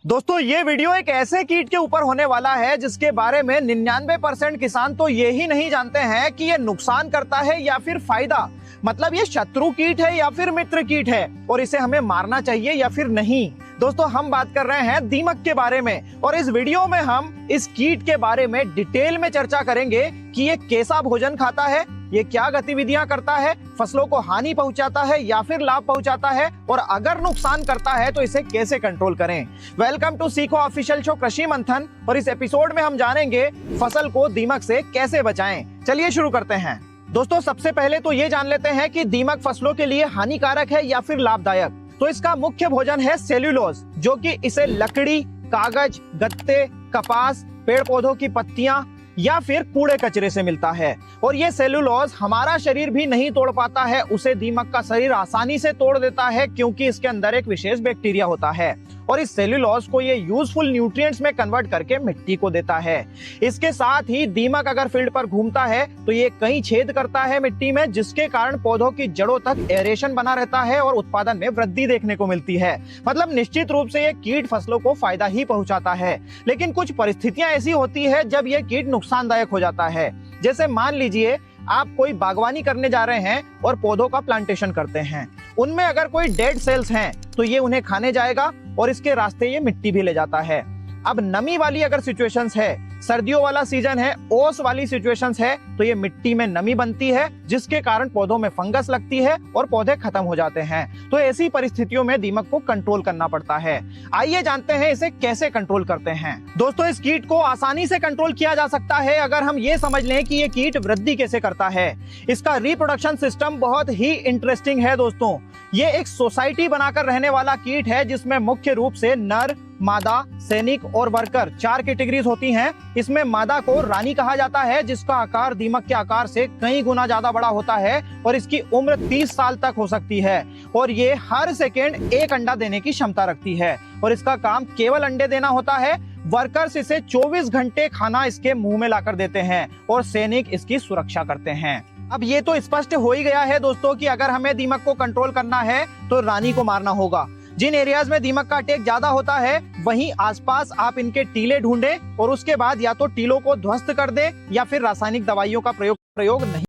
दोस्तों ये वीडियो एक ऐसे कीट के ऊपर होने वाला है जिसके बारे में 99% किसान तो ये ही नहीं जानते हैं कि ये नुकसान करता है या फिर फायदा। मतलब ये शत्रु कीट है या फिर मित्र कीट है और इसे हमें मारना चाहिए या फिर नहीं। दोस्तों हम बात कर रहे हैं दीमक के बारे में और इस वीडियो में हम इस कीट के बारे में डिटेल में चर्चा करेंगे कि ये कैसा भोजन खाता है, ये क्या गतिविधियां करता है, फसलों को हानि पहुंचाता है या फिर लाभ पहुंचाता है, और अगर नुकसान करता है तो इसे कैसे कंट्रोल करें। वेलकम टू सीखो ऑफिशियल शो कृषि मंथन, और इस एपिसोड में हम जानेंगे फसल को दीमक से कैसे बचाएं। चलिए शुरू करते हैं। दोस्तों सबसे पहले तो ये जान लेते हैं कि दीमक फसलों के लिए हानिकारक है या फिर लाभदायक। तो इसका मुख्य भोजन है सेल्यूलोज, जो कि इसे लकड़ी, कागज, गत्ते, कपास, पेड़ पौधों की पत्तियां या फिर कूड़े कचरे से मिलता है। और ये सेल्यूलोज हमारा शरीर भी नहीं तोड़ पाता है, उसे दीमक का शरीर आसानी से तोड़ देता है क्योंकि इसके अंदर एक विशेष बैक्टीरिया होता है और इस सेल्यूलोज को ये यूजफुल न्यूट्रिएंट्स में कन्वर्ट करके मिट्टी को देता है। इसके साथ ही दीमक अगर फील्ड पर घूमता है तो ये कई छेद करता है मिट्टी में, जिसके कारण पौधों की जड़ों तक एरेशन बना रहता है और उत्पादन में वृद्धि देखने को मिलती है। मतलब निश्चित रूप से ये कीट फसलों को फायदा ही पहुंचाता है, लेकिन कुछ परिस्थितियां ऐसी होती है जब ये कीट नुकसानदायक हो जाता है। जैसे मान लीजिए आप कोई बागवानी करने जा रहे हैं और पौधों का प्लांटेशन करते हैं, उनमें अगर कोई डेड सेल्स हैं तो ये उन्हें खाने जाएगा और इसके रास्ते ये मिट्टी भी ले जाता है। अब नमी वाली अगर सिचुएशंस है, सर्दियों वाला सीजन है, ओस वाली सिचुएशंस है, तो ये मिट्टी में नमी बनती है जिसके कारण पौधों में फंगस लगती है और पौधे खत्म हो जाते हैं। तो ऐसी परिस्थितियों में दीमक को कंट्रोल करना पड़ता है। आइए जानते हैं इसे कैसे कंट्रोल करते हैं। दोस्तों इस कीट को आसानी से कंट्रोल किया जा सकता है अगर हम ये समझ लें कि ये कीट वृद्धि कैसे करता है। इसका रिप्रोडक्शन सिस्टम बहुत ही इंटरेस्टिंग है। दोस्तों ये एक सोसाइटी बनाकर रहने वाला कीट है जिसमें मुख्य रूप से नर, मादा, सैनिक और वर्कर 4 कैटेगरीज होती हैं। इसमें मादा को रानी कहा जाता है जिसका आकार दीमक के आकार से कई गुना ज्यादा बड़ा होता है और इसकी उम्र 30 साल तक हो सकती है और ये हर सेकेंड 1 अंडा देने की क्षमता रखती है और इसका काम केवल अंडे देना होता है। वर्कर्स इसे 24 घंटे खाना इसके मुंह में लाकर देते हैं और सैनिक इसकी सुरक्षा करते हैं। अब ये तो स्पष्ट हो ही गया है दोस्तों कि अगर हमें दीमक को कंट्रोल करना है तो रानी को मारना होगा। जिन एरियाज में दीमक का अटैक ज्यादा होता है वहीं आसपास आप इनके टीले ढूंढें और उसके बाद या तो टीलों को ध्वस्त कर दें या फिर रासायनिक दवाइयों का प्रयोग नहीं